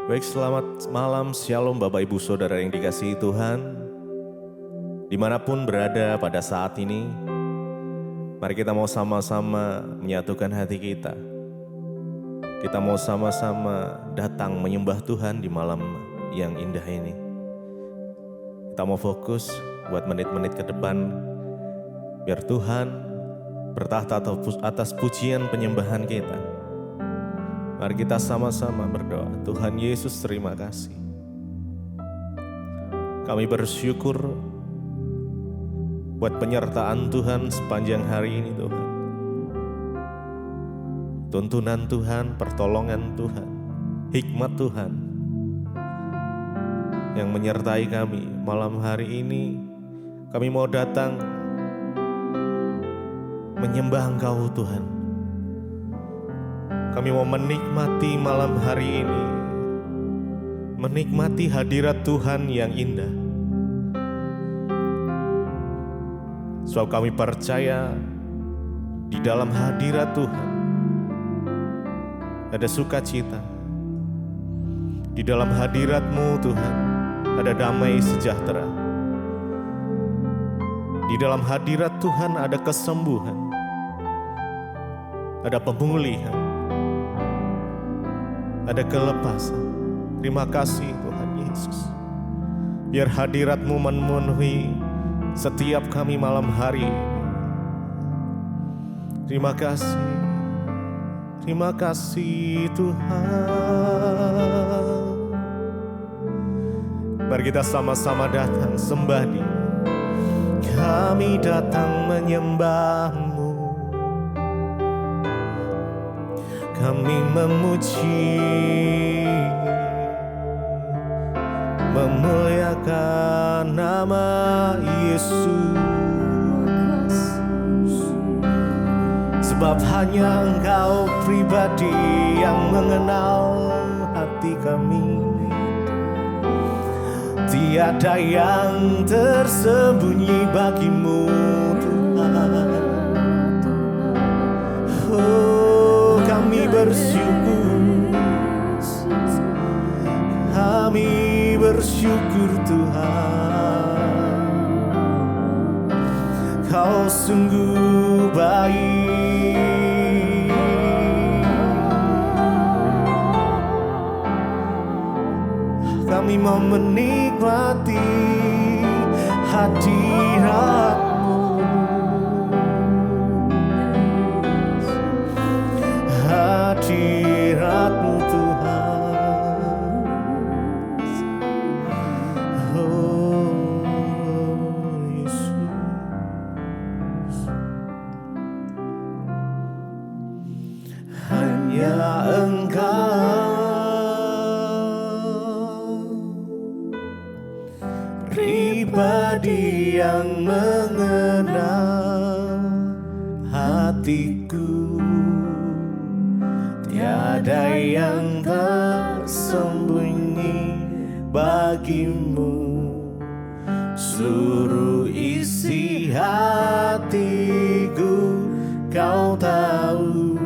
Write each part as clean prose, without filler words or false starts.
Baik, selamat malam, shalom Bapak Ibu Saudara yang dikasihi Tuhan. Dimanapun berada pada saat ini, mari kita mau sama-sama menyatukan hati kita. Kita mau sama-sama datang menyembah Tuhan di malam yang indah ini. Kita mau fokus buat menit-menit ke depan, biar Tuhan bertahta atas pujian penyembahan kita. Mari kita sama-sama berdoa. Tuhan Yesus, terima kasih. Kami bersyukur buat penyertaan Tuhan sepanjang hari ini Tuhan. Tuntunan Tuhan, pertolongan Tuhan, hikmat Tuhan yang menyertai kami malam hari ini. Kami mau datang menyembah Engkau Tuhan. Kami mau menikmati malam hari ini, menikmati hadirat Tuhan yang indah. Sebab kami percaya di dalam hadirat Tuhan ada sukacita. Di dalam hadirat-Mu Tuhan ada damai sejahtera. Di dalam hadirat Tuhan ada kesembuhan, ada pemulihan, ada kelepasan. Terima kasih Tuhan Yesus. Biar hadirat-Mu memenuhi setiap kami malam hari ini. Terima kasih Tuhan. Mari kita sama-sama datang sembah Dia. Kami datang menyembah-Mu. Kami memuji, memuliakan nama Yesus. Sebab hanya Engkau pribadi yang mengenal hati kami. Tiada yang tersembunyi bagi-Mu Tuhan. Oh, kami bersyukur, kami bersyukur Tuhan. Kau sungguh baik. Kami mau menikmati hadirat-Mu. Hadirat-Mu Tuhan. Oh Yesus. Hanya Engkau pribadi yang mengenal hatiku. Tiada yang tersembunyi bagi-Mu. Seluruh isi hatiku Kau tahu,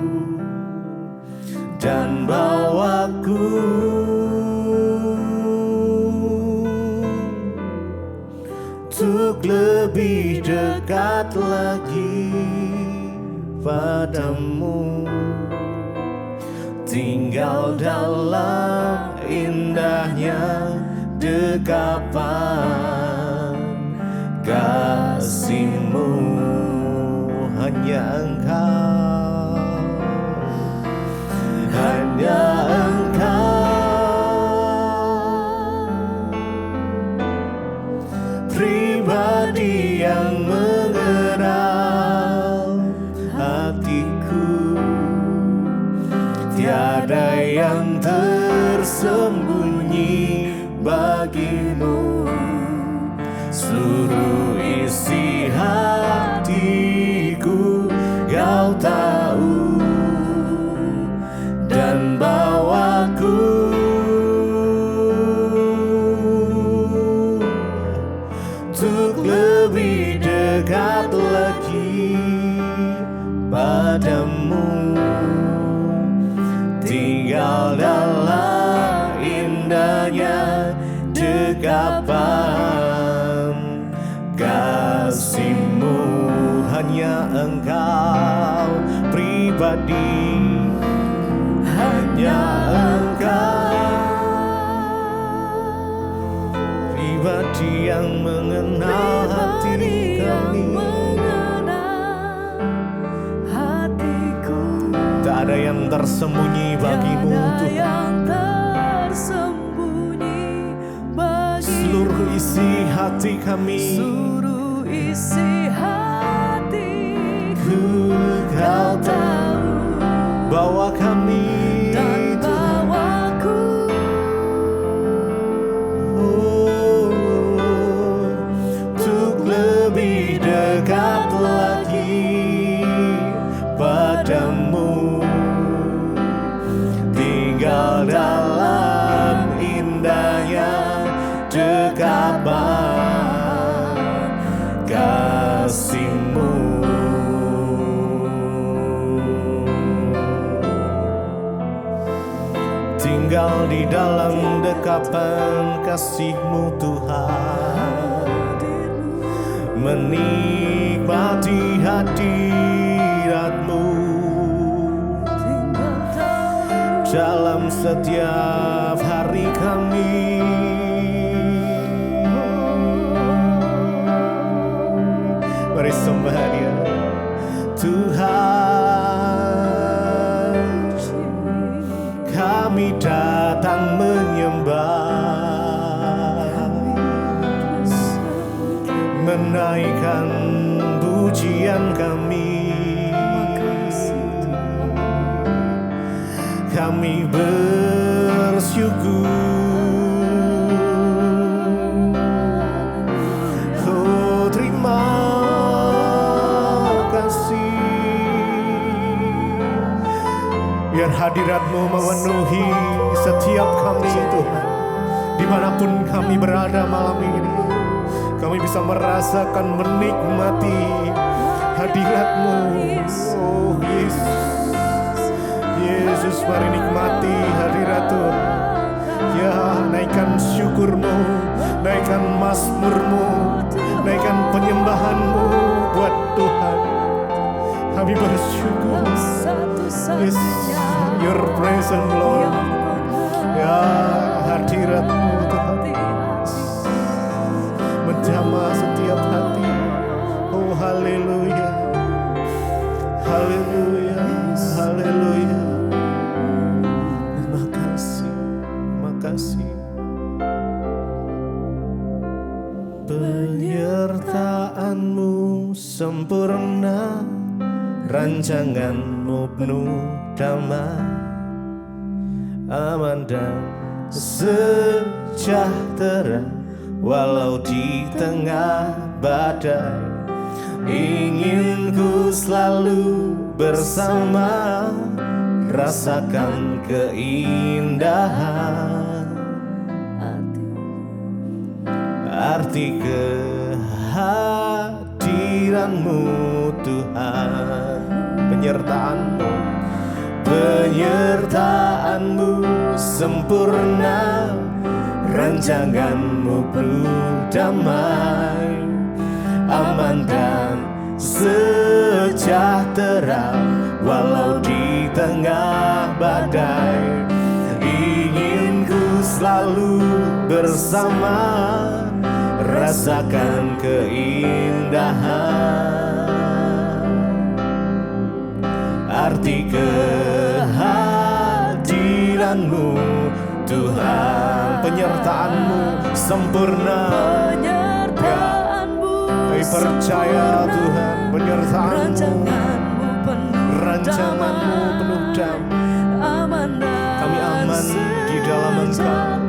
dan bawaku untuk lebih dekat lagi padamu. Tinggal dalam indahnya dekapan kasih-Mu. Hanya Engkau, hanya Engkau pribadi yang mengenal hatiku. Tiada yang tersembunyi bagi-Mu. Seluruh isi hatiku Kau tahu, dan bawaku untuk lebih dekat lagi padamu. Tinggal dalam dekapan kasih-Mu, hanya Engkau pribadi, hanya Engkau pribadi yang mengenal hati kami. Tak ada yang tersembunyi bagimu Tuhan. Seluruh isi hati kami, seluruh isi hatiku, Kau tahu bawa kami dan bawaku untuk lebih dekat lagi padamu, tinggal dalam indahnya dekapan kasih-Mu. Tinggal di dalam dekapan kasih-Mu Tuhan, menikmati hadirat-Mu dalam setiap hari kami. Mari sembah Dia Tuhan, kami datang menyembah, menaikkan pujian kami. Kami bersyukur, oh terima kasih. Biar hadirat-Mu memenuhi setiap kami Tuhan. Dimanapun kami berada malam ini, kami bisa merasakan, menikmati hadirat-Mu. Oh Yesus, Yesus, mari nikmati hadirat Tuhan. Ya, naikkan syukur-Mu, naikkan mazmur-Mu, naikkan penyembahan-Mu buat Tuhan. Kami bersyukur. Yes, your presence Lord. Ya, hadirat-Mu Tuhan menjamah setiap hati. Oh haleluya, haleluya, haleluya. Terima kasih, terima kasih. Penyertaan-Mu sempurna, rancangan-Mu penuh damai, aman dan sejahtera walau di tengah badai. Ingin ku selalu bersama, rasakan keindahan arti kehadiran-Mu Tuhan. Penyertaan-Mu, penyertaan-Mu sempurna, rancangan-Mu penuh damai, aman dan sejahtera walau di tengah badai. Ingin ku selalu bersama, rasakan keindahan arti kehadiran-Mu Tuhan. Penyertaan-Mu sempurna, penyertaan-Mu kami percaya Tuhan. Penyertaan-Mu, rancangan-Mu penuh damai, kami aman di dalam Engkau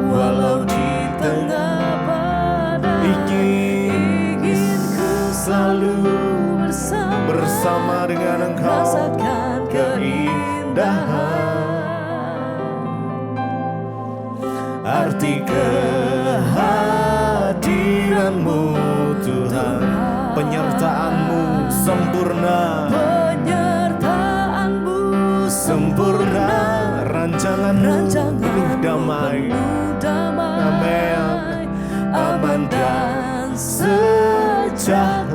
walau di tengah badai. Ingin ku selalu bersama dengan Engkau, rasakan keindahan arti kehadiran-Mu Tuhan. Penyertaan-Mu sempurna, penyertaan-Mu sempurna, rancangan-Mu penuh damai,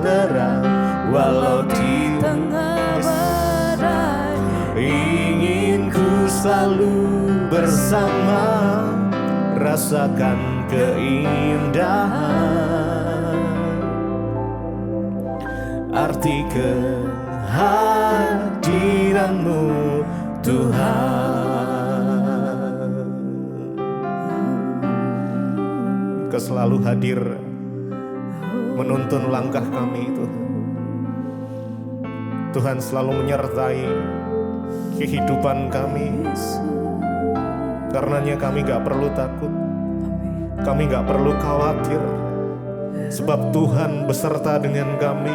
terang, walau di tengah badai. ingin ku selalu bersama, rasakan keindahan arti kehadiranmu Tuhan. Kau selalu hadir menuntun langkah kami Tuhan. Tuhan selalu menyertai kehidupan kami. Karenanya kami gak perlu takut, kami gak perlu khawatir, sebab Tuhan beserta dengan kami.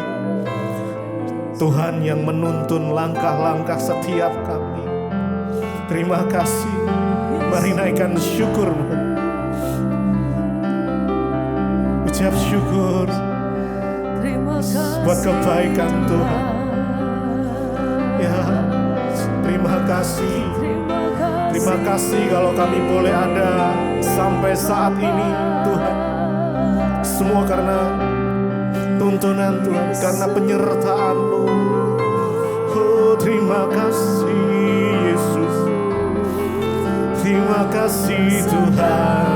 Tuhan yang menuntun langkah-langkah setiap kami. Terima kasih, mari naikkan syukurmu. Ucap syukur buat kebaikan Tuhan. Ya, terima kasih. Terima kasih kalau kami boleh ada sampai saat ini Tuhan. Semua karena tuntunan Tuhan, karena penyertaan-Mu. Oh, terima kasih Yesus. Terima kasih Tuhan.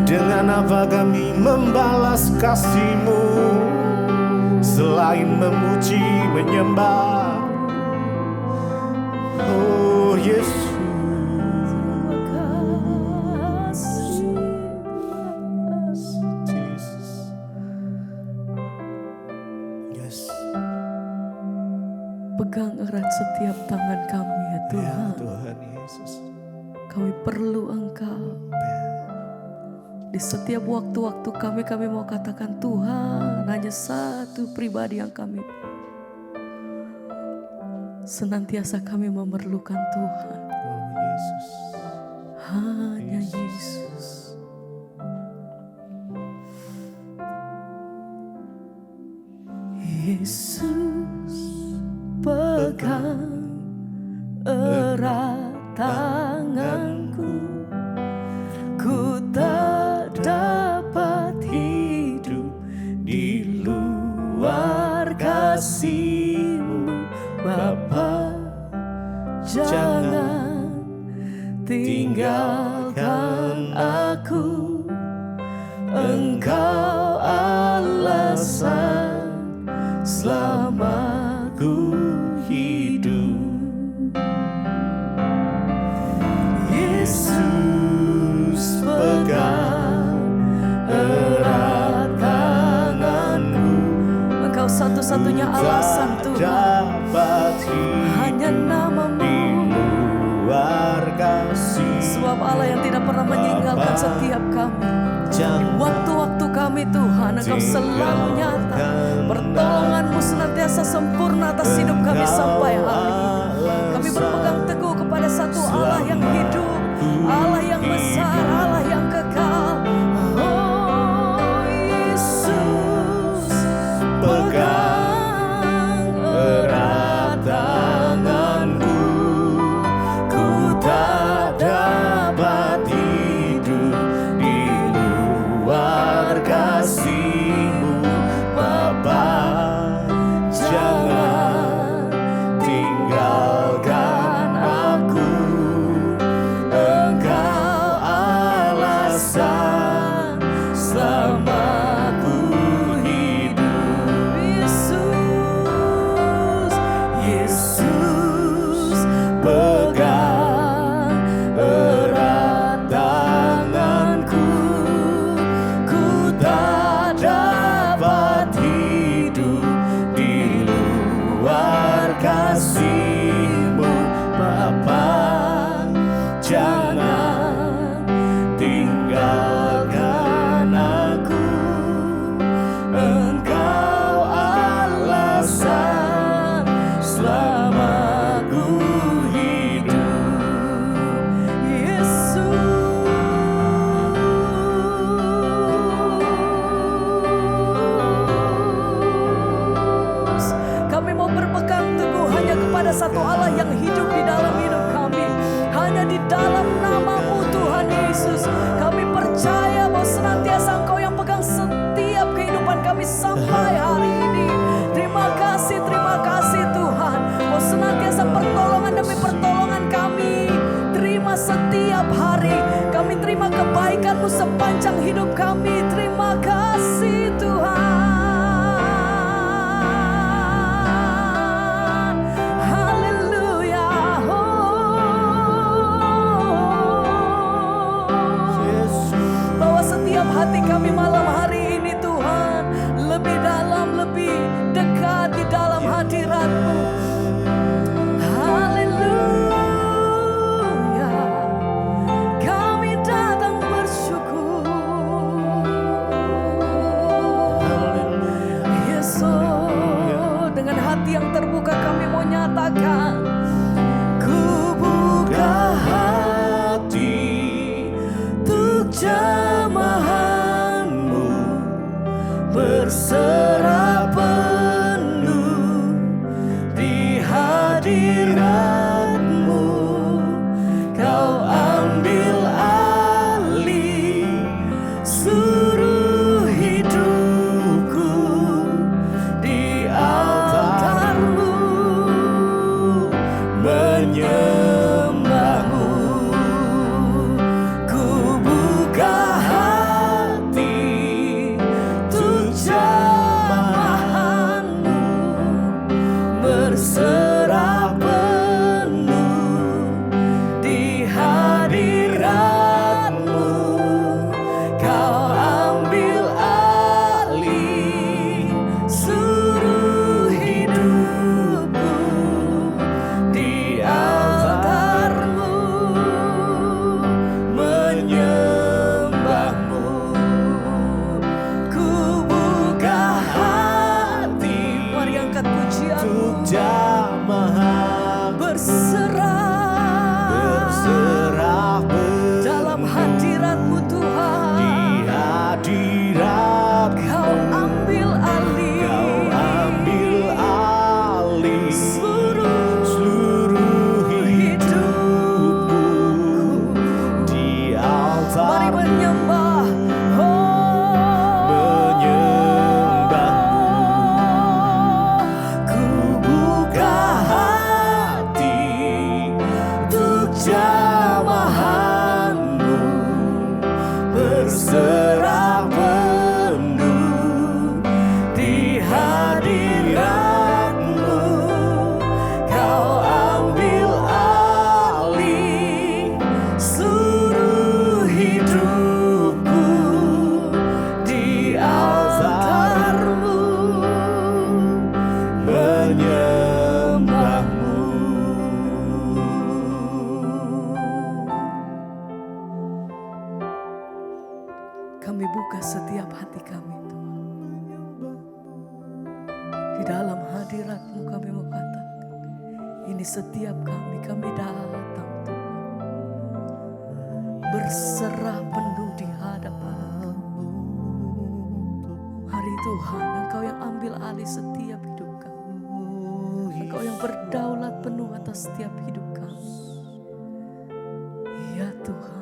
Dengan apa kami membalas kasih-Mu selain memuji, menyembah. Oh Yesus, Jesus, yes. Pegang erat setiap tangan kami ya Tuhan. Ya Tuhan Yesus, Kami perlu Engkau. Di setiap waktu-waktu kami mau katakan Tuhan, hanya satu pribadi yang kami senantiasa kami memerlukan Tuhan. oh Yesus, Hanya Yesus. Yesus, pegang erat tanganku. Ku tak dapat hidup di luar kasih-Mu, Bapa. Jangan tinggalkan aku. Engkau alasan selama ku hidup. Yesus, pegang erat tanganku. Engkau satu-satunya alasan Tuhan. Hanya nama-Mu luar kasih. Sebab Allah yang tidak pernah meninggalkan setiap kami. Di waktu-waktu kami Tuhan, Engkau selalu nyata. Pertolongan-Mu senantiasa sempurna atas hidup kami sampai hari ini. Kami berpegang teguh kepada satu Allah yang hidup, Allah yang besar, Allah yang kekal. Oh Yesus, pegang erat tanganku. Ku tak dapat hidup di luar kasih-Mu, Bapa. Jangan tinggalkan aku. Engkau kebaikan-Mu sepanjang hidup kami. Terima kasih Tuhan. Haleluya. Bawa setiap hati kami malam hari ini Tuhan lebih dalam, lebih dekat di dalam hadirat-Mu. Haleluya. Kami datang bersyukur. Yesus, dengan hati yang terbuka kami mau nyatakan, ku buka hati untuk jamahan-Mu, berserah penuh di hadirat-Mu. Kau ambil alih seluruh hidupku di altar-Mu, menyembah-Mu. Ku buka hati untuk jamahan-Mu, berserah penuh di hadirat-Mu. Kau ambil alih seluruh hidupku di altar-Mu, menyembah-Mu. Ku buka hati, mari angkat pujian-Mu, berserah dalam hadirat-Mu Tuhan. Kau ambil alih seluruh hidupku di altar. Mari menyembah, ku buka hati untuk jamahan-Mu, berserah penuh di hadirat-Mu. Kau ambil alih seluruh hidupku di altar-Mu, menyembah-Mu. Kami buka setiap hati kami Tuhan. Di dalam hadirat-Mu kami mau katakan, ini setiap kami datang Tuhan. Berserah penuh di hadapan-Mu. Hari Tuhan, Engkau yang ambil alih setiap hidup kami. Engkau yang berdaulat penuh atas setiap hidup kami. Ya Tuhan.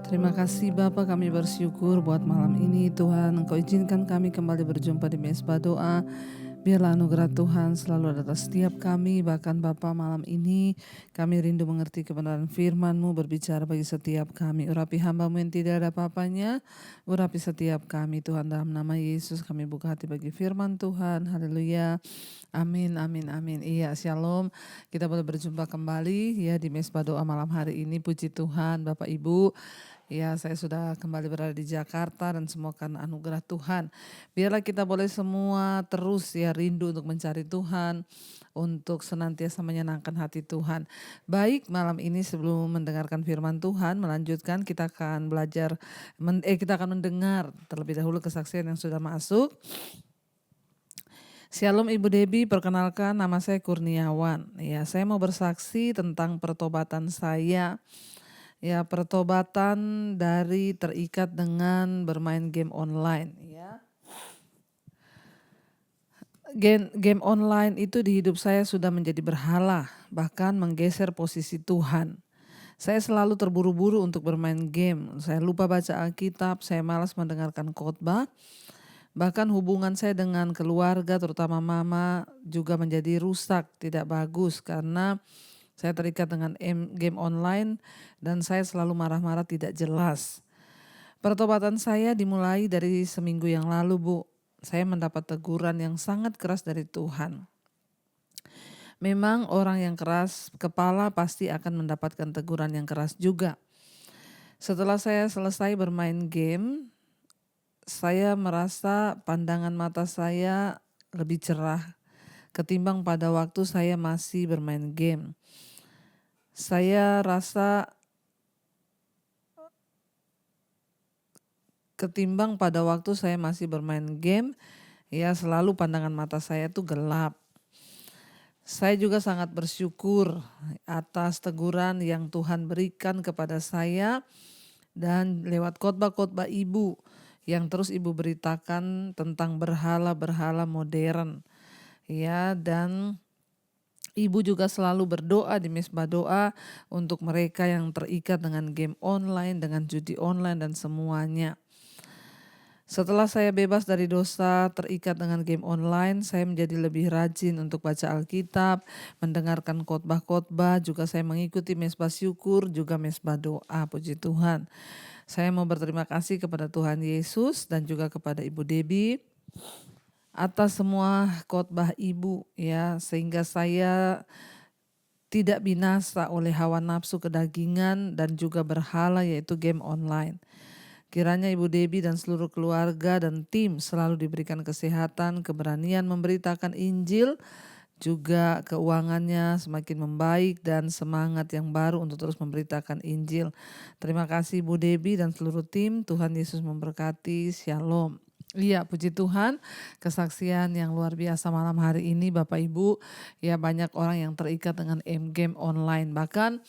Terima kasih Bapa, kami bersyukur buat malam ini Tuhan. Engkau izinkan kami kembali berjumpa di Mezbah Doa. Biarlah anugerah Tuhan selalu ada atas setiap kami. Bahkan Bapa, malam ini kami rindu mengerti kebenaran firman-Mu berbicara bagi setiap kami. Urapi hamba-Mu yang tidak ada apa-apanya. Urapi setiap kami Tuhan, dalam nama Yesus kami buka hati bagi firman Tuhan. Haleluya. Amin, amin, amin. Iya, shalom. Kita boleh berjumpa kembali ya di Mezbah Doa malam hari ini. Puji Tuhan Bapak Ibu. Ya, saya sudah kembali berada di Jakarta dan semua karena anugerah Tuhan. Biarlah kita boleh semua terus ya rindu untuk mencari Tuhan, untuk senantiasa menyenangkan hati Tuhan. Baik, malam ini sebelum mendengarkan firman Tuhan, melanjutkan kita akan kita akan mendengar terlebih dahulu kesaksian yang sudah masuk. Shalom Ibu Debbie, perkenalkan nama saya Kurniawan. Ya, saya mau bersaksi tentang pertobatan saya. Ya, pertobatan dari terikat dengan bermain game online ya. Game online itu di hidup saya sudah menjadi berhala, bahkan menggeser posisi Tuhan. Saya selalu terburu-buru untuk bermain game. Saya lupa baca Alkitab, saya malas mendengarkan khotbah. Bahkan hubungan saya dengan keluarga, terutama mama, juga menjadi rusak, tidak bagus karena Saya terikat dengan game online dan saya selalu marah-marah tidak jelas. Pertobatan saya dimulai dari seminggu yang lalu, Bu. Saya mendapat teguran yang sangat keras dari Tuhan. Memang orang yang keras kepala pasti akan mendapatkan teguran yang keras juga. Setelah saya selesai bermain game, saya merasa pandangan mata saya lebih cerah ketimbang pada waktu saya masih bermain game. Saya rasa ketimbang pada waktu saya masih bermain game, ya selalu pandangan mata saya itu gelap. Saya juga sangat bersyukur atas teguran yang Tuhan berikan kepada saya dan lewat khotbah-khotbah Ibu yang terus Ibu beritakan tentang berhala-berhala modern. Ya, dan Ibu juga selalu berdoa di mesbah doa untuk mereka yang terikat dengan game online, dengan judi online dan semuanya. Setelah saya bebas dari dosa, terikat dengan game online, saya menjadi lebih rajin untuk baca Alkitab, mendengarkan khotbah-khotbah, juga saya mengikuti mesbah syukur, juga mesbah doa, puji Tuhan. Saya mau berterima kasih kepada Tuhan Yesus dan juga kepada Ibu Debbie atas semua khotbah Ibu, ya, sehingga saya tidak binasa oleh hawa nafsu kedagingan dan juga berhala, yaitu game online. Kiranya Ibu Debbie dan seluruh keluarga dan tim selalu diberikan kesehatan, keberanian memberitakan Injil, juga keuangannya semakin membaik dan semangat yang baru untuk terus memberitakan Injil. Terima kasih Ibu Debbie dan seluruh tim. Tuhan Yesus memberkati. Shalom. Iya, puji Tuhan, kesaksian yang luar biasa malam hari ini Bapak Ibu. Ya, banyak orang yang terikat dengan game online, bahkan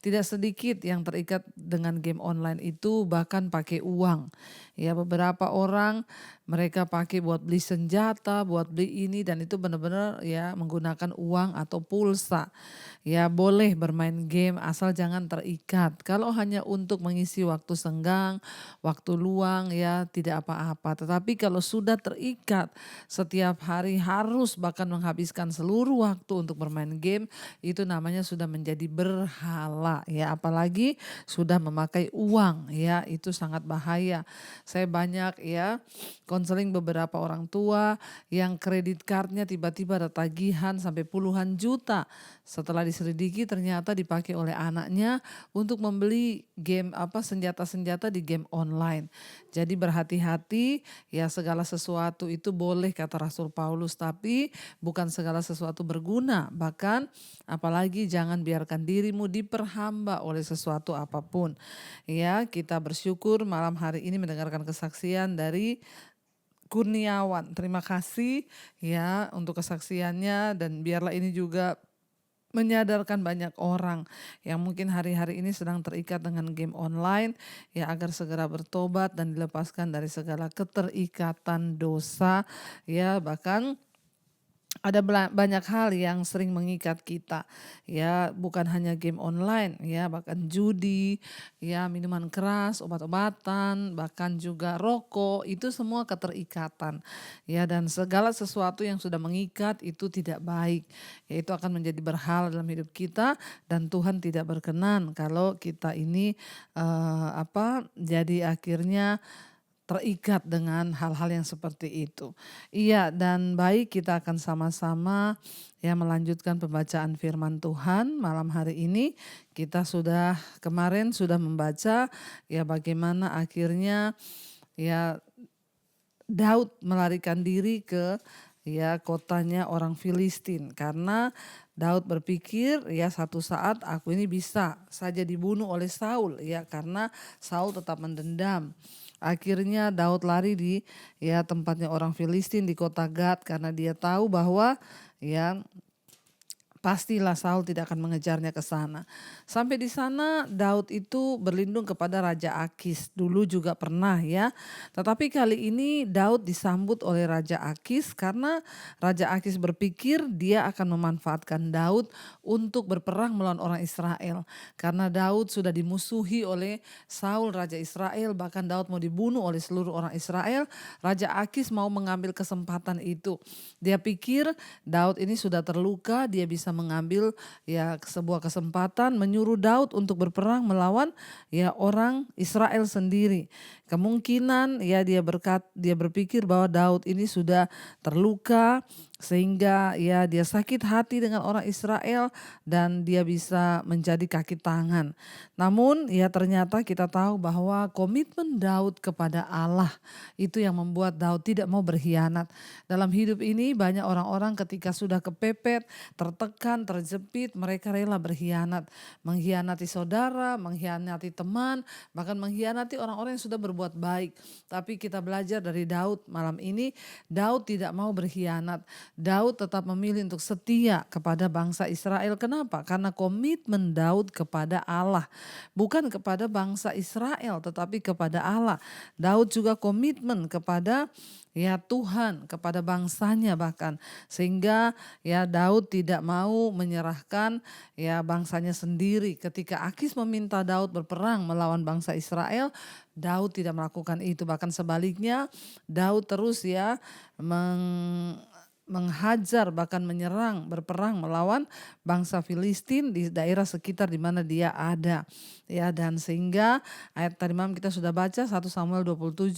tidak sedikit yang terikat dengan game online itu bahkan pakai uang. Ya, beberapa orang mereka pakai buat beli senjata, buat beli ini, dan itu benar-benar ya menggunakan uang atau pulsa. Ya, boleh bermain game asal jangan terikat. Kalau hanya untuk mengisi waktu senggang, waktu luang, ya tidak apa-apa. Tetapi kalau sudah terikat setiap hari harus bahkan menghabiskan seluruh waktu untuk bermain game, itu namanya sudah menjadi berhala, ya, apalagi sudah memakai uang, ya, itu sangat bahaya. Saya banyak ya konseling beberapa orang tua yang kredit cardnya tiba-tiba ada tagihan sampai puluhan juta. Setelah diselidiki ternyata dipakai oleh anaknya untuk membeli game senjata-senjata di game online. Jadi berhati-hati, ya, segala sesuatu itu boleh kata Rasul Paulus, tapi bukan segala sesuatu berguna. Bahkan apalagi jangan biarkan dirimu diperhamba oleh sesuatu apapun. Ya, kita bersyukur malam hari ini mendengarkan kesaksian dari Kurniawan. Terima kasih ya untuk kesaksiannya, dan biarlah ini juga menyadarkan banyak orang yang mungkin hari-hari ini sedang terikat dengan game online, ya, agar segera bertobat dan dilepaskan dari segala keterikatan dosa, ya. Bahkan ada banyak hal yang sering mengikat kita, ya, bukan hanya game online, ya, bahkan judi, ya, minuman keras, obat-obatan, bahkan juga rokok, itu semua keterikatan, ya, dan segala sesuatu yang sudah mengikat itu tidak baik, ya, itu akan menjadi berhala dalam hidup kita dan Tuhan tidak berkenan kalau kita ini jadi akhirnya terikat dengan hal-hal yang seperti itu. Iya, dan baik, kita akan sama-sama ya melanjutkan pembacaan firman Tuhan malam hari ini. Kita kemarin sudah membaca ya bagaimana akhirnya ya Daud melarikan diri ke ya kotanya orang Filistin, karena Daud berpikir ya satu saat aku ini bisa saja dibunuh oleh Saul, ya, karena Saul tetap mendendam. Akhirnya Daud lari di ya tempatnya orang Filistin di kota Gad, karena dia tahu bahwa ya pastilah Saul tidak akan mengejarnya ke sana. Sampai di sana Daud itu berlindung kepada Raja Akis. Dulu juga pernah ya. Tetapi kali ini Daud disambut oleh Raja Akis karena Raja Akis berpikir dia akan memanfaatkan Daud untuk berperang melawan orang Israel. Karena Daud sudah dimusuhi oleh Saul Raja Israel, bahkan Daud mau dibunuh oleh seluruh orang Israel. Raja Akis mau mengambil kesempatan itu. Dia pikir Daud ini sudah terluka, dia bisa mengambil ya sebuah kesempatan menyuruh Daud untuk berperang melawan ya orang Israel sendiri. Kemungkinan ya dia berpikir bahwa Daud ini sudah terluka sehingga ya dia sakit hati dengan orang Israel dan dia bisa menjadi kaki tangan. Namun ya ternyata kita tahu bahwa komitmen Daud kepada Allah itu yang membuat Daud tidak mau berkhianat. Dalam hidup ini banyak orang-orang ketika sudah kepepet, tertekan, terjepit, mereka rela berkhianat. Mengkhianati saudara, mengkhianati teman, bahkan mengkhianati orang-orang yang sudah berbuat baik. Tapi kita belajar dari Daud malam ini, Daud tidak mau berkhianat. Daud tetap memilih untuk setia kepada bangsa Israel. Kenapa? Karena komitmen Daud kepada Allah. Bukan kepada bangsa Israel tetapi kepada Allah. Daud juga komitmen kepada ya Tuhan, kepada bangsanya bahkan. Sehingga ya Daud tidak mau menyerahkan ya bangsanya sendiri. Ketika Akis meminta Daud berperang melawan bangsa Israel, Daud tidak melakukan itu. Bahkan sebaliknya Daud terus ya menghajar bahkan menyerang berperang melawan bangsa Filistin di daerah sekitar di mana dia ada. Ya, dan sehingga ayat tadi malam kita sudah baca 1 Samuel 27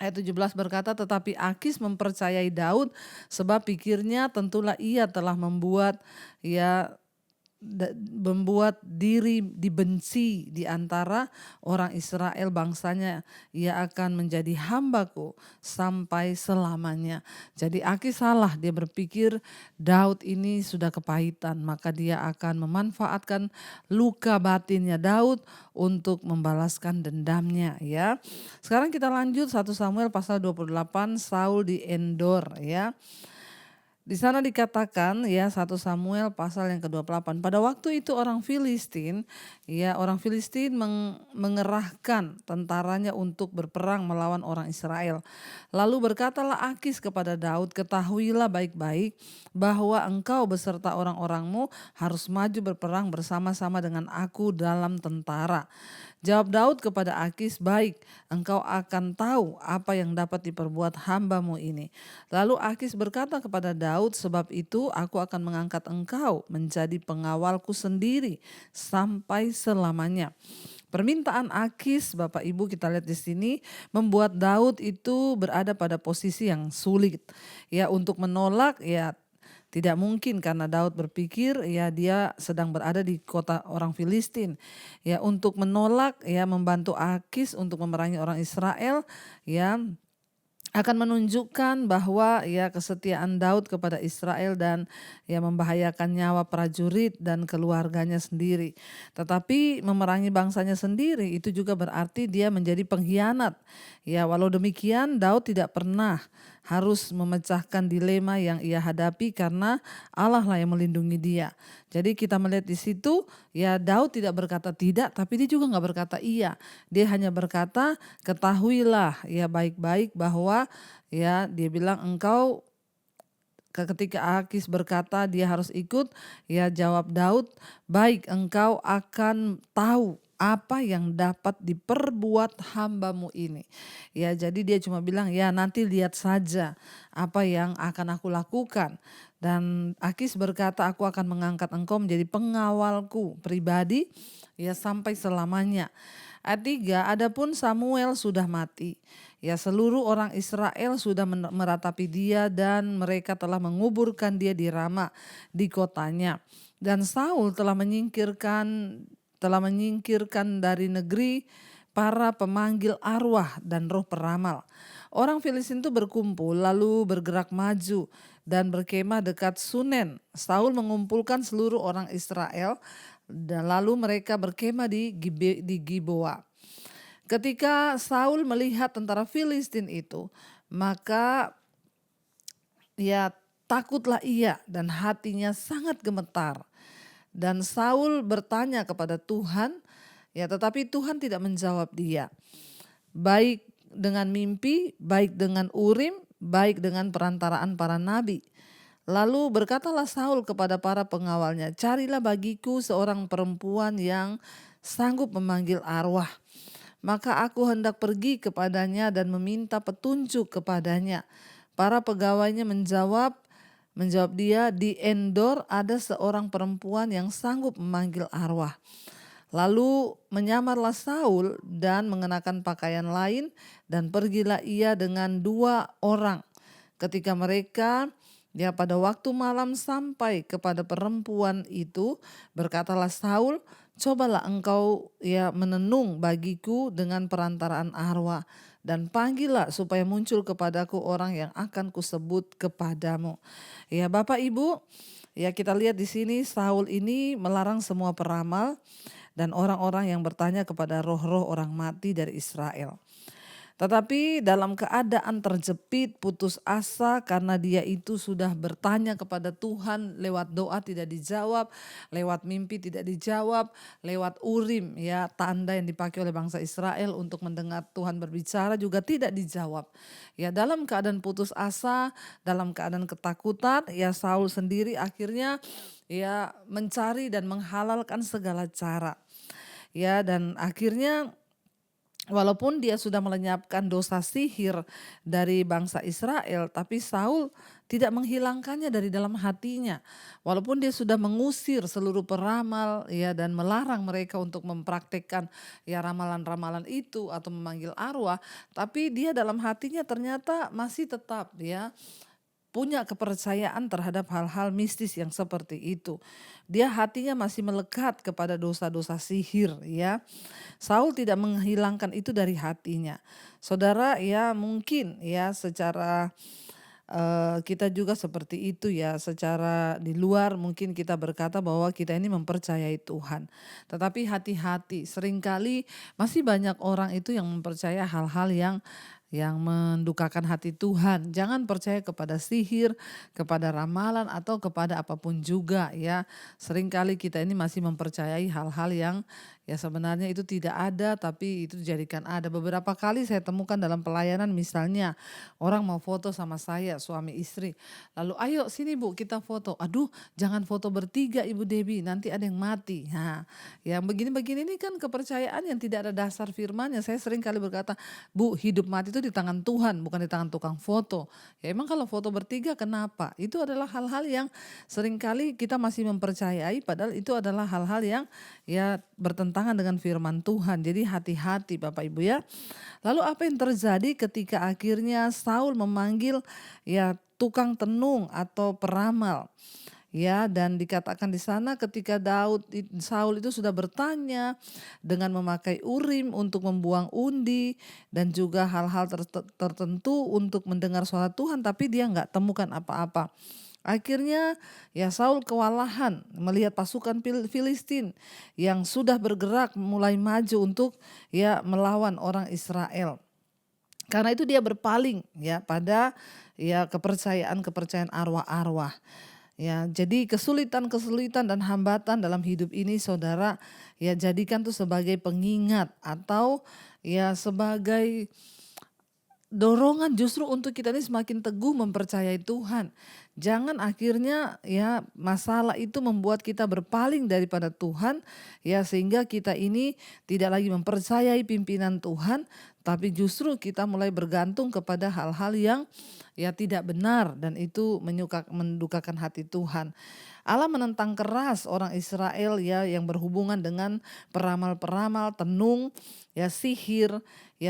ayat 17 berkata, tetapi Akis mempercayai Daud sebab pikirnya tentulah ia telah membuat diri dibenci di antara orang Israel bangsanya, ia akan menjadi hambaku sampai selamanya. Jadi Akis salah, dia berpikir Daud ini sudah kepahitan, maka dia akan memanfaatkan luka batinnya Daud untuk membalaskan dendamnya ya. Sekarang kita lanjut 1 Samuel pasal 28, Saul di Endor ya. Di sana dikatakan ya 1 Samuel pasal yang ke-28. Pada waktu itu orang Filistin mengerahkan tentaranya untuk berperang melawan orang Israel. Lalu berkatalah Akis kepada Daud, ketahuilah baik-baik bahwa engkau beserta orang-orangmu harus maju berperang bersama-sama dengan aku dalam tentara. Jawab Daud kepada Akis, baik, engkau akan tahu apa yang dapat diperbuat hambamu ini. Lalu Akis berkata kepada Daud, sebab itu aku akan mengangkat engkau menjadi pengawalku sendiri sampai selamanya. Permintaan Akis, Bapak Ibu kita lihat di sini, membuat Daud itu berada pada posisi yang sulit. Ya, untuk menolak ya tidak mungkin karena Daud berpikir ya dia sedang berada di kota orang Filistin. Ya, untuk menolak ya membantu Akis untuk memerangi orang Israel ya akan menunjukkan bahwa ya kesetiaan Daud kepada Israel dan ya membahayakan nyawa prajurit dan keluarganya sendiri. Tetapi memerangi bangsanya sendiri itu juga berarti dia menjadi pengkhianat. Ya, walau demikian Daud tidak pernah harus memecahkan dilema yang ia hadapi karena Allah lah yang melindungi dia. Jadi kita melihat di situ ya Daud tidak berkata tidak, tapi dia juga nggak berkata iya. Dia hanya berkata ketahuilah ya baik-baik bahwa ya dia bilang engkau, ketika Akis berkata dia harus ikut, ya jawab Daud, baik engkau akan tahu apa yang dapat diperbuat hambamu ini. Ya, jadi dia cuma bilang ya nanti lihat saja apa yang akan aku lakukan. Dan Akis berkata aku akan mengangkat engkau menjadi pengawalku pribadi ya sampai selamanya. Ayat 3, adapun Samuel sudah mati. Ya, seluruh orang Israel sudah meratapi dia dan mereka telah menguburkan dia di Rama di kotanya. Dan Saul telah menyingkirkan dari negeri para pemanggil arwah dan roh peramal. Orang Filistin itu berkumpul lalu bergerak maju dan berkemah dekat Sunen. Saul mengumpulkan seluruh orang Israel dan lalu mereka berkemah di Gibeah. Ketika Saul melihat tentara Filistin itu, maka ya takutlah ia dan hatinya sangat gemetar. Dan Saul bertanya kepada Tuhan, ya tetapi Tuhan tidak menjawab dia. Baik dengan mimpi, baik dengan Urim, baik dengan perantaraan para nabi. Lalu berkatalah Saul kepada para pengawalnya, carilah bagiku seorang perempuan yang sanggup memanggil arwah. Maka aku hendak pergi kepadanya dan meminta petunjuk kepadanya. Para pegawainya menjawab, Menjawab dia, di Endor ada seorang perempuan yang sanggup memanggil arwah. Lalu menyamarlah Saul dan mengenakan pakaian lain, dan pergilah ia dengan 2 orang. Ketika mereka pada waktu malam sampai kepada perempuan itu, berkatalah Saul, cobalah engkau menenung bagiku dengan perantaraan arwah, dan panggillah supaya muncul kepadaku orang yang akan kusebut kepadamu. Ya Bapak Ibu, kita lihat di sini Saul ini melarang semua peramal dan orang-orang yang bertanya kepada roh-roh orang mati dari Israel. Tetapi dalam keadaan terjepit, putus asa karena dia itu sudah bertanya kepada Tuhan lewat doa tidak dijawab, lewat mimpi tidak dijawab, lewat Urim tanda yang dipakai oleh bangsa Israel untuk mendengar Tuhan berbicara juga tidak dijawab. Dalam keadaan putus asa, dalam keadaan ketakutan, Saul sendiri akhirnya mencari dan menghalalkan segala cara. Dan akhirnya walaupun dia sudah melenyapkan dosa sihir dari bangsa Israel, tapi Saul tidak menghilangkannya dari dalam hatinya. Walaupun dia sudah mengusir seluruh peramal dan melarang mereka untuk mempraktekkan ramalan-ramalan itu atau memanggil arwah, tapi dia dalam hatinya ternyata masih tetap punya kepercayaan terhadap hal-hal mistis yang seperti itu. Dia hatinya masih melekat kepada dosa-dosa sihir Saul tidak menghilangkan itu dari hatinya. Saudara mungkin secara kita juga seperti itu secara di luar mungkin kita berkata bahwa kita ini mempercayai Tuhan. Tetapi hati-hati, seringkali masih banyak orang itu yang mempercaya hal-hal yang mendukakan hati Tuhan. Jangan percaya kepada sihir, kepada ramalan atau kepada apapun juga Seringkali kita ini masih mempercayai hal-hal yang sebenarnya itu tidak ada tapi itu dijadikan ada. Beberapa kali saya temukan dalam pelayanan misalnya orang mau foto sama saya suami istri. Lalu ayo sini Bu kita foto. Aduh jangan foto bertiga Ibu Debbie nanti ada yang mati. Nah yang begini-begini ini kan kepercayaan yang tidak ada dasar firman-Nya. Saya sering kali berkata Bu hidup mati itu di tangan Tuhan bukan di tangan tukang foto. Emang kalau foto bertiga kenapa? Itu adalah hal-hal yang seringkali kita masih mempercayai padahal itu adalah hal-hal yang bertentangan dengan firman Tuhan. Jadi hati-hati Bapak Ibu Lalu apa yang terjadi ketika akhirnya Saul memanggil tukang tenung atau peramal. Dan dikatakan di sana ketika Saul itu sudah bertanya dengan memakai Urim untuk membuang undi dan juga hal-hal tertentu untuk mendengar suara Tuhan tapi dia nggak temukan apa-apa. Akhirnya Saul kewalahan melihat pasukan Filistin yang sudah bergerak mulai maju untuk melawan orang Israel. Karena itu dia berpaling pada kepercayaan arwah-arwah. Jadi kesulitan-kesulitan dan hambatan dalam hidup ini saudara jadikan tuh sebagai pengingat atau sebagai dorongan justru untuk kita ini semakin teguh mempercayai Tuhan. Jangan akhirnya masalah itu membuat kita berpaling daripada Tuhan sehingga kita ini tidak lagi mempercayai pimpinan Tuhan tapi justru kita mulai bergantung kepada hal-hal yang tidak benar dan itu mendukakan hati Tuhan. Allah menentang keras orang Israel yang berhubungan dengan peramal-peramal, tenung, sihir,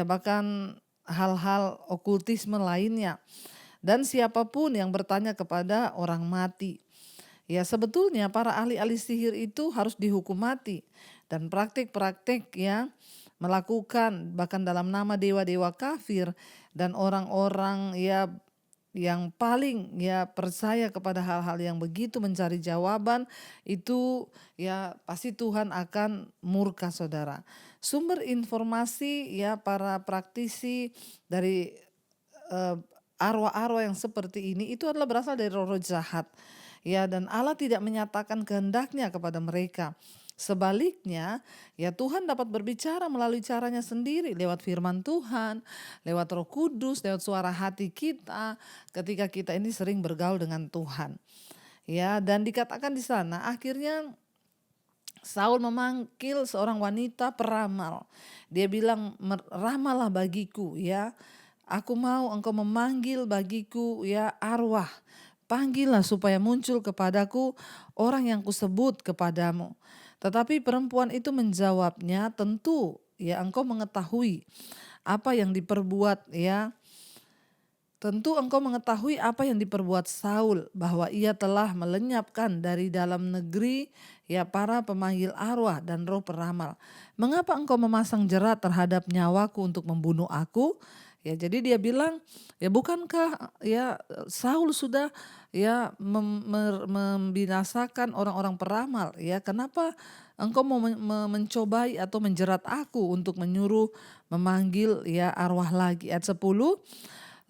bahkan hal-hal okultisme lainnya. Dan siapapun yang bertanya kepada orang mati. Sebetulnya para ahli-ahli sihir itu harus dihukum mati. Dan praktik-praktik melakukan bahkan dalam nama dewa-dewa kafir dan orang-orang yang paling percaya kepada hal-hal yang begitu mencari jawaban itu pasti Tuhan akan murka saudara. Sumber informasi para praktisi dari arwah-arwah yang seperti ini itu adalah berasal dari roh-roh jahat. Dan Allah tidak menyatakan kehendaknya kepada mereka. Sebaliknya Tuhan dapat berbicara melalui caranya sendiri lewat firman Tuhan, lewat Roh Kudus, lewat suara hati kita ketika kita ini sering bergaul dengan Tuhan. Dan dikatakan di sana akhirnya Saul memanggil seorang wanita peramal. Dia bilang ramalah bagiku Aku mau engkau memanggil bagiku arwah. panggillah supaya muncul kepadaku orang yang kusebut kepadamu. Tetapi perempuan itu menjawabnya, tentu ya engkau mengetahui apa yang diperbuat ya. Tentu engkau mengetahui apa yang diperbuat Saul, bahwa ia telah melenyapkan dari dalam negeri ya para pemanggil arwah dan roh peramal. Mengapa engkau memasang jerat terhadap nyawaku untuk membunuh aku? Ya, jadi dia bilang, ya bukankah ya Saul sudah ya membinasakan orang-orang peramal, ya kenapa engkau mau mencobai atau menjerat aku untuk menyuruh memanggil ya arwah lagi? Ayat 10,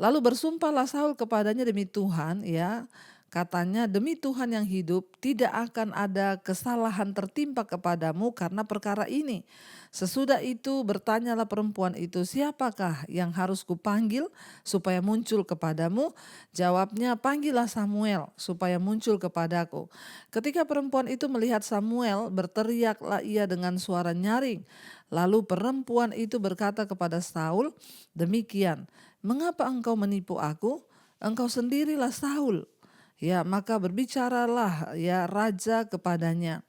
lalu bersumpahlah Saul kepadanya demi Tuhan, ya katanya, demi Tuhan yang hidup, tidak akan ada kesalahan tertimpa kepadamu karena perkara ini. Sesudah itu bertanyalah perempuan itu, siapakah yang harus kupanggil supaya muncul kepadamu? Jawabnya, panggillah Samuel supaya muncul kepadaku. Ketika perempuan itu melihat Samuel, berteriaklah ia dengan suara nyaring. Lalu perempuan itu berkata kepada Saul, demikian, mengapa engkau menipu aku? Engkau sendirilah Saul. Ya, maka berbicaralah ya raja kepadanya.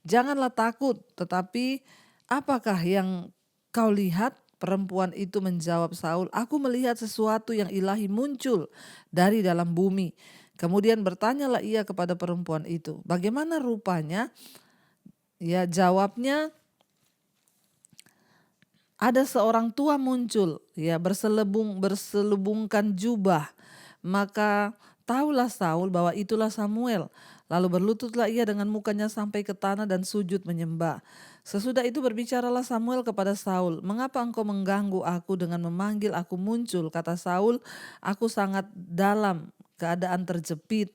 Janganlah takut, tetapi apakah yang kau lihat? Perempuan itu menjawab Saul, aku melihat sesuatu yang ilahi muncul dari dalam bumi. Kemudian bertanyalah ia kepada perempuan itu, bagaimana rupanya? Ya, jawabnya, ada seorang tua muncul, ya berselubungkan jubah. Maka tahulah Saul bahwa itulah Samuel. Lalu berlututlah ia dengan mukanya sampai ke tanah dan sujud menyembah. Sesudah itu berbicaralah Samuel kepada Saul, mengapa engkau mengganggu aku dengan memanggil aku muncul? Kata Saul, aku sangat dalam keadaan terjepit.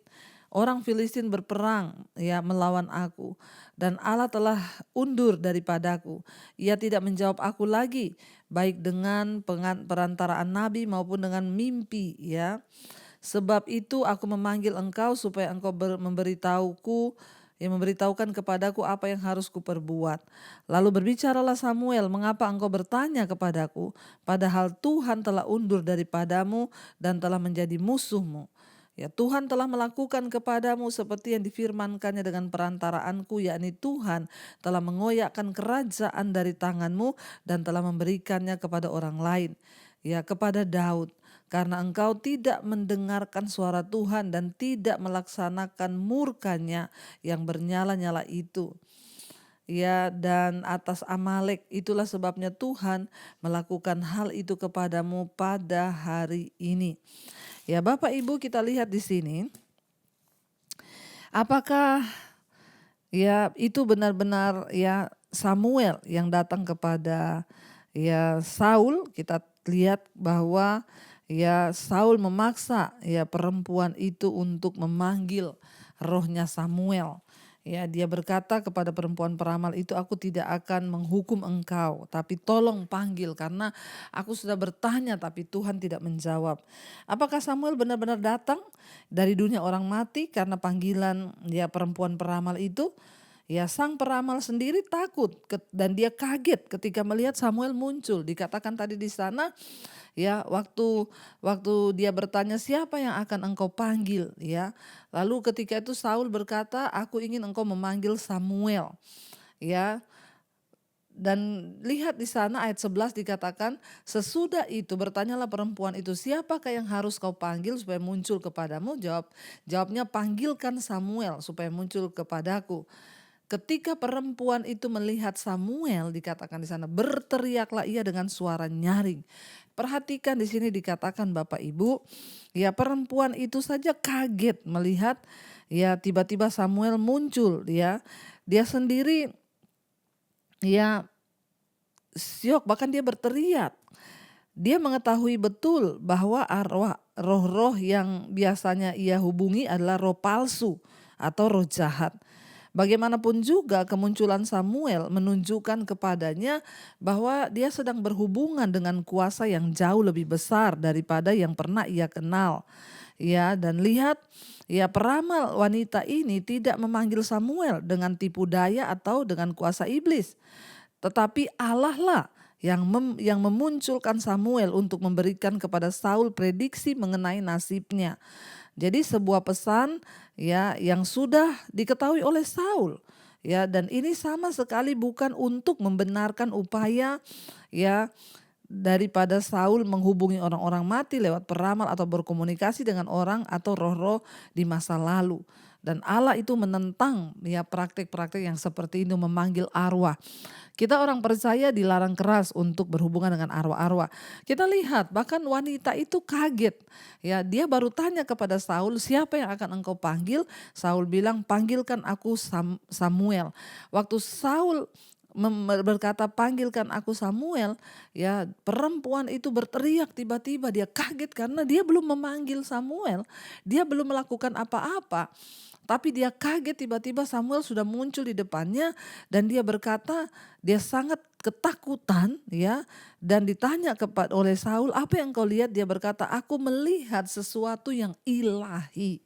Orang Filistin berperang ya melawan aku, dan Allah telah undur daripadaku. Ia tidak menjawab aku lagi, baik dengan perantaraan nabi maupun dengan mimpi ya. Sebab itu aku memanggil engkau supaya engkau memberitahukan kepadaku apa yang harus kuperbuat. Lalu berbicaralah Samuel, mengapa engkau bertanya kepadaku, padahal Tuhan telah undur daripadamu dan telah menjadi musuhmu. Ya, Tuhan telah melakukan kepadamu seperti yang difirmankannya dengan perantaraanku, yakni Tuhan telah mengoyakkan kerajaan dari tanganmu dan telah memberikannya kepada orang lain, ya kepada Daud. Karena engkau tidak mendengarkan suara Tuhan dan tidak melaksanakan murkanya yang bernyala-nyala itu. Ya, dan atas Amalek, itulah sebabnya Tuhan melakukan hal itu kepadamu pada hari ini. Ya, Bapak Ibu, kita lihat di sini, apakah ya itu benar-benar ya Samuel yang datang kepada ya Saul? Kita lihat bahwa ya Saul memaksa ya perempuan itu untuk memanggil rohnya Samuel. Ya, dia berkata kepada perempuan peramal itu, aku tidak akan menghukum engkau, tapi tolong panggil, karena aku sudah bertanya tapi Tuhan tidak menjawab. Apakah Samuel benar-benar datang dari dunia orang mati karena panggilan ya perempuan peramal itu? Ya, sang peramal sendiri takut dan dia kaget ketika melihat Samuel muncul. Dikatakan tadi di sana ya, waktu dia bertanya, siapa yang akan engkau panggil ya. Lalu ketika itu Saul berkata, aku ingin engkau memanggil Samuel. Ya. Dan lihat di sana ayat 11 dikatakan, sesudah itu bertanyalah perempuan itu, siapakah yang harus kau panggil supaya muncul kepadamu? Jawabnya, panggilkan Samuel supaya muncul kepadaku. Ketika perempuan itu melihat Samuel, dikatakan di sana, berteriaklah ia dengan suara nyaring. Perhatikan di sini dikatakan Bapak Ibu, ya perempuan itu saja kaget melihat ya tiba-tiba Samuel muncul ya. Dia sendiri ya syok, bahkan dia berteriak. Dia mengetahui betul bahwa roh-roh yang biasanya ia hubungi adalah roh palsu atau roh jahat. Bagaimanapun juga kemunculan Samuel menunjukkan kepadanya bahwa dia sedang berhubungan dengan kuasa yang jauh lebih besar daripada yang pernah ia kenal. Ya, dan lihat ya peramal wanita ini tidak memanggil Samuel dengan tipu daya atau dengan kuasa iblis. Tetapi Allah lah yang memunculkan Samuel untuk memberikan kepada Saul prediksi mengenai nasibnya. Jadi sebuah pesan ya yang sudah diketahui oleh Saul. Ya, dan ini sama sekali bukan untuk membenarkan upaya ya daripada Saul menghubungi orang-orang mati lewat peramal atau berkomunikasi dengan orang atau roh-roh di masa lalu. Dan Allah itu menentang ya praktik-praktik yang seperti itu, memanggil arwah. Kita orang percaya dilarang keras untuk berhubungan dengan arwah-arwah. Kita lihat bahkan wanita itu kaget. Ya, dia baru tanya kepada Saul, siapa yang akan engkau panggil? Saul bilang, panggilkan aku Samuel. Waktu Saul berkata panggilkan aku Samuel, ya perempuan itu berteriak, tiba-tiba dia kaget karena dia belum memanggil Samuel, dia belum melakukan apa-apa. Tapi dia kaget tiba-tiba Samuel sudah muncul di depannya dan dia berkata dia sangat ketakutan ya, dan ditanya oleh Saul, apa yang kau lihat? Dia berkata, aku melihat sesuatu yang ilahi.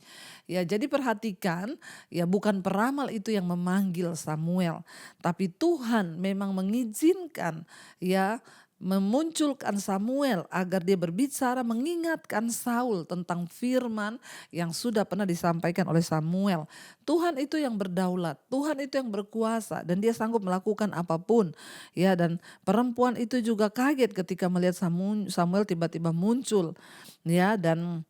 Ya, jadi perhatikan ya, bukan peramal itu yang memanggil Samuel, tapi Tuhan memang mengizinkan ya memunculkan Samuel agar dia berbicara mengingatkan Saul tentang firman yang sudah pernah disampaikan oleh Samuel. Tuhan itu yang berdaulat, Tuhan itu yang berkuasa dan dia sanggup melakukan apapun. Ya, dan perempuan itu juga kaget ketika melihat Samuel tiba-tiba muncul. Ya, dan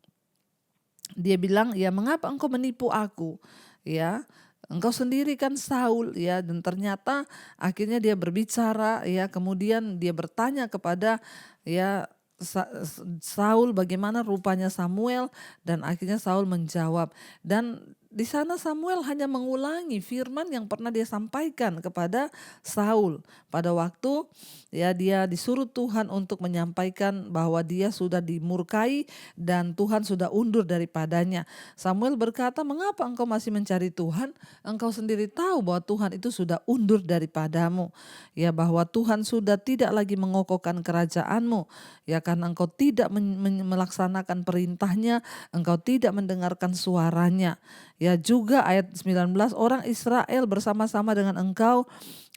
dia bilang, ya mengapa engkau menipu aku? Ya, engkau sendiri kan Saul, ya. Dan ternyata akhirnya dia berbicara, ya. Kemudian dia bertanya kepada ya Saul bagaimana rupanya Samuel, dan akhirnya Saul menjawab. Dan di sana Samuel hanya mengulangi firman yang pernah dia sampaikan kepada Saul pada waktu ya dia disuruh Tuhan untuk menyampaikan bahwa dia sudah dimurkai dan Tuhan sudah undur daripadanya. Samuel berkata, mengapa engkau masih mencari Tuhan? Engkau sendiri tahu bahwa Tuhan itu sudah undur daripadamu. Ya, bahwa Tuhan sudah tidak lagi mengokohkan kerajaanmu. Ya, karena engkau tidak melaksanakan perintahnya, engkau tidak mendengarkan suaranya. Ya, juga ayat 19, orang Israel bersama-sama dengan engkau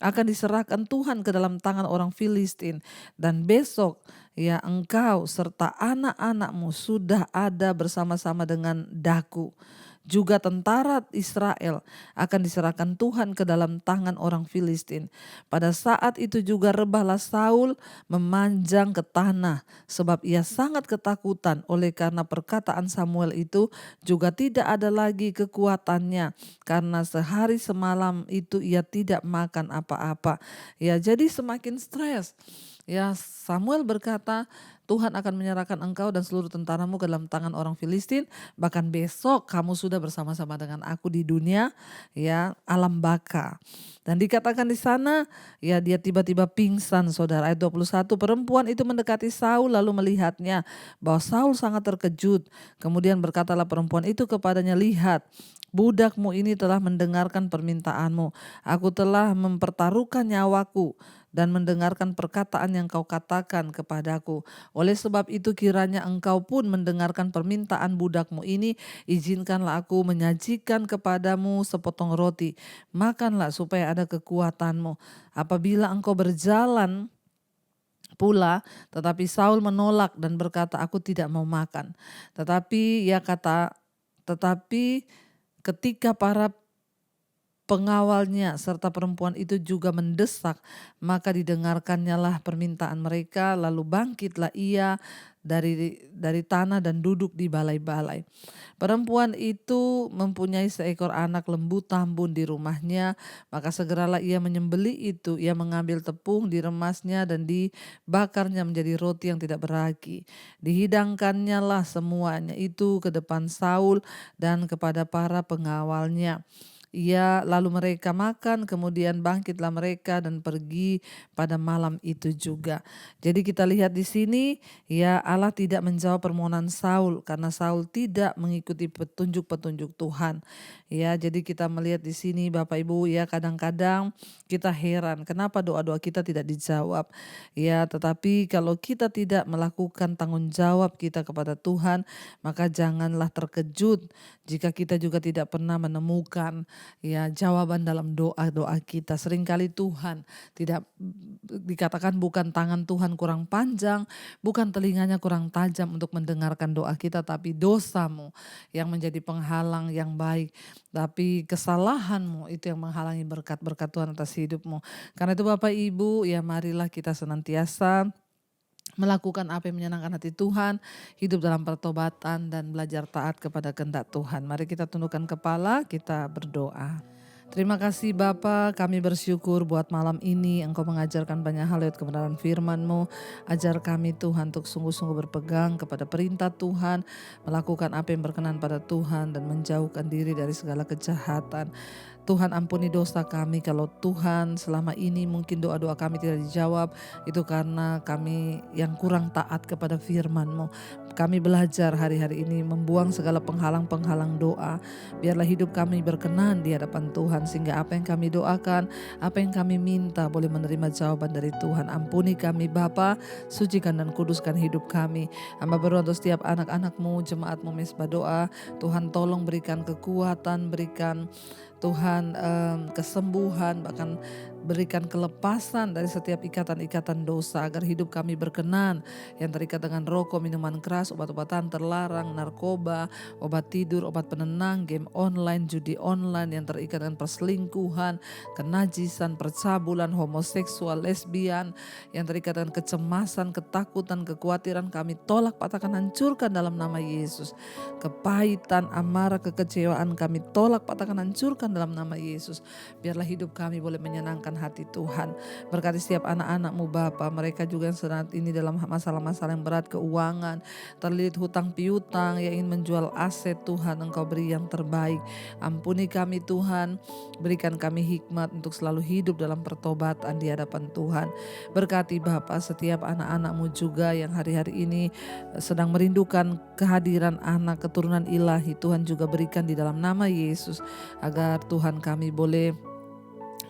akan diserahkan Tuhan ke dalam tangan orang Filistin. Dan besok ya engkau serta anak-anakmu sudah ada bersama-sama dengan daku. Juga tentara Israel akan diserahkan Tuhan ke dalam tangan orang Filistin. Pada saat itu juga rebahlah Saul memanjang ke tanah sebab ia sangat ketakutan oleh karena perkataan Samuel itu, juga tidak ada lagi kekuatannya karena sehari semalam itu ia tidak makan apa-apa. Ya, jadi semakin stres. Ya, Samuel berkata, Tuhan akan menyerahkan engkau dan seluruh tentaramu ke dalam tangan orang Filistin. Bahkan besok kamu sudah bersama-sama dengan aku di dunia ya alam baka. Dan dikatakan di sana ya dia tiba-tiba pingsan, saudara. Ayat 21, perempuan itu mendekati Saul lalu melihatnya bahwa Saul sangat terkejut. Kemudian berkatalah perempuan itu kepadanya, lihat, budakmu ini telah mendengarkan permintaanmu. Aku telah mempertaruhkan nyawaku dan mendengarkan perkataan yang kau katakan kepadaku. Oleh sebab itu kiranya engkau pun mendengarkan permintaan budakmu ini, izinkanlah aku menyajikan kepadamu sepotong roti. Makanlah supaya ada kekuatanmu. Apabila engkau berjalan pula, tetapi Saul menolak dan berkata, aku tidak mau makan. Tetapi ketika para pengawalnya serta perempuan itu juga mendesak, maka didengarkannya lah permintaan mereka, lalu bangkitlah ia dari tanah dan duduk di balai-balai. Perempuan itu mempunyai seekor anak lembu tambun di rumahnya, maka segeralah ia menyembelih itu, ia mengambil tepung, diremasnya dan dibakarnya menjadi roti yang tidak beragi. Dihidangkannya lah semuanya itu ke depan Saul dan kepada para pengawalnya. Ia lalu mereka makan, kemudian bangkitlah mereka dan pergi pada malam itu juga. Jadi kita lihat di sini ya Allah tidak menjawab permohonan Saul karena Saul tidak mengikuti petunjuk-petunjuk Tuhan. Ya, jadi kita melihat di sini Bapak Ibu ya, kadang-kadang kita heran kenapa doa-doa kita tidak dijawab. Ya, tetapi kalau kita tidak melakukan tanggung jawab kita kepada Tuhan, maka janganlah terkejut jika kita juga tidak pernah menemukan ya jawaban dalam doa-doa kita. Seringkali Tuhan tidak dikatakan bukan tangan Tuhan kurang panjang, bukan telinganya kurang tajam untuk mendengarkan doa kita, tapi dosamu yang menjadi penghalang yang baik. Tapi kesalahanmu itu yang menghalangi berkat-berkat Tuhan atas hidupmu. Karena itu Bapak Ibu, ya marilah kita senantiasa melakukan apa yang menyenangkan hati Tuhan, hidup dalam pertobatan dan belajar taat kepada kehendak Tuhan. Mari kita tundukkan kepala, kita berdoa. Terima kasih Bapa, kami bersyukur buat malam ini Engkau mengajarkan banyak hal lewat kebenaran firman-Mu. Ajar kami Tuhan untuk sungguh-sungguh berpegang kepada perintah Tuhan, melakukan apa yang berkenan pada Tuhan dan menjauhkan diri dari segala kejahatan. Tuhan ampuni dosa kami kalau Tuhan selama ini mungkin doa-doa kami tidak dijawab. Itu karena kami yang kurang taat kepada firman-Mu. Kami belajar hari-hari ini membuang segala penghalang-penghalang doa. Biarlah hidup kami berkenan di hadapan Tuhan. Sehingga apa yang kami doakan, apa yang kami minta boleh menerima jawaban dari Tuhan. Ampuni kami Bapa, sucikan dan kuduskan hidup kami. Hamba berdoa untuk setiap anak-anak-Mu, jemaat-Mu Mesbah Doa. Tuhan tolong berikan kekuatan, berikan Tuhan kesembuhan, bahkan berikan kelepasan dari setiap ikatan-ikatan dosa agar hidup kami berkenan, yang terikat dengan rokok, minuman keras, obat-obatan terlarang, narkoba, obat tidur, obat penenang, game online, judi online, yang terikat dengan perselingkuhan, kenajisan, percabulan, homoseksual, lesbian, yang terikat dengan kecemasan, ketakutan, kekhawatiran, kami tolak, patahkan, hancurkan dalam nama Yesus. Kepahitan, amarah, kekecewaan kami tolak, patahkan, hancurkan dalam nama Yesus. Biarlah hidup kami boleh menyenangkan hati Tuhan. Berkati setiap anak-anak-Mu Bapa, mereka juga yang saat ini dalam masalah-masalah yang berat, keuangan, terlilit hutang piutang, yang ingin menjual aset, Tuhan Engkau beri yang terbaik. Ampuni kami Tuhan, berikan kami hikmat untuk selalu hidup dalam pertobatan di hadapan Tuhan. Berkati Bapa setiap anak-anak-Mu juga yang hari-hari ini sedang merindukan kehadiran anak keturunan ilahi, Tuhan juga berikan di dalam nama Yesus, agar Tuhan kami boleh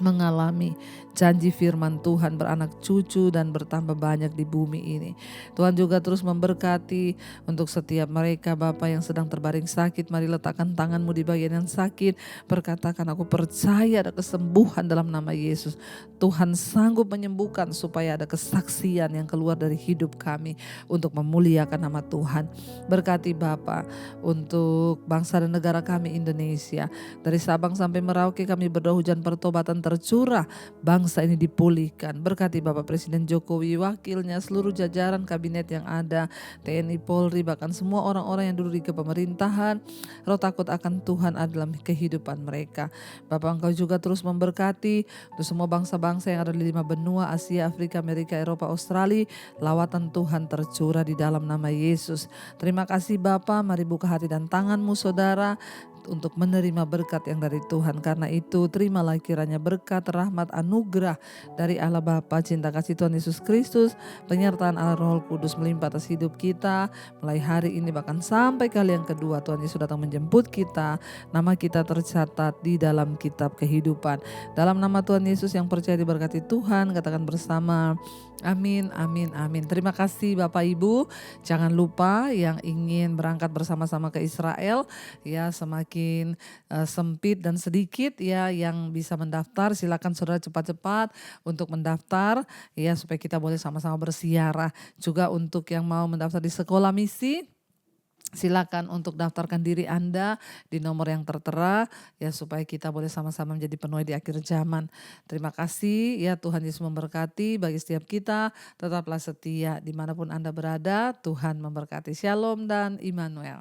mengalami janji firman Tuhan, beranak cucu dan bertambah banyak di bumi ini. Tuhan juga terus memberkati untuk setiap mereka Bapa yang sedang terbaring sakit. Mari letakkan tangan-Mu di bagian yang sakit, berkatakan aku percaya ada kesembuhan dalam nama Yesus. Tuhan sanggup menyembuhkan supaya ada kesaksian yang keluar dari hidup kami untuk memuliakan nama Tuhan. Berkati Bapa untuk bangsa dan negara kami Indonesia. Dari Sabang sampai Merauke kami berdoa hujan pertobatan tercurah, bangsa ini dipulihkan. Berkati Bapak Presiden Jokowi, wakilnya, seluruh jajaran kabinet yang ada, TNI, Polri, bahkan semua orang-orang yang duduk di kepemerintahan. Roh takut akan Tuhan ada dalam kehidupan mereka. Bapak Engkau juga terus memberkati untuk semua bangsa-bangsa yang ada di 5 benua, Asia, Afrika, Amerika, Eropa, Australia. Lawatan Tuhan tercurah di dalam nama Yesus. Terima kasih Bapak, mari buka hati dan tangan-Mu saudara untuk menerima berkat yang dari Tuhan. Karena itu terimalah kiranya berkat, rahmat, anugerah dari Allah Bapa, cinta kasih Tuhan Yesus Kristus, penyertaan Allah Roh Kudus melimpah atas hidup kita mulai hari ini bahkan sampai kali yang kedua Tuhan Yesus datang menjemput kita. Nama kita tercatat di dalam kitab kehidupan. Dalam nama Tuhan Yesus yang percaya diberkati Tuhan, katakan bersama amin, amin, amin. Terima kasih Bapak Ibu. Jangan lupa yang ingin berangkat bersama-sama ke Israel, ya semakin sempit dan sedikit ya yang bisa mendaftar. Silakan saudara cepat-cepat untuk mendaftar ya supaya kita boleh sama-sama bersiarah. Juga untuk yang mau mendaftar di sekolah misi, silakan untuk daftarkan diri Anda di nomor yang tertera ya supaya kita boleh sama-sama menjadi penuai di akhir zaman. Terima kasih ya, Tuhan Yesus memberkati bagi setiap kita. Tetaplah setia dimanapun Anda berada. Tuhan memberkati. Shalom dan Immanuel.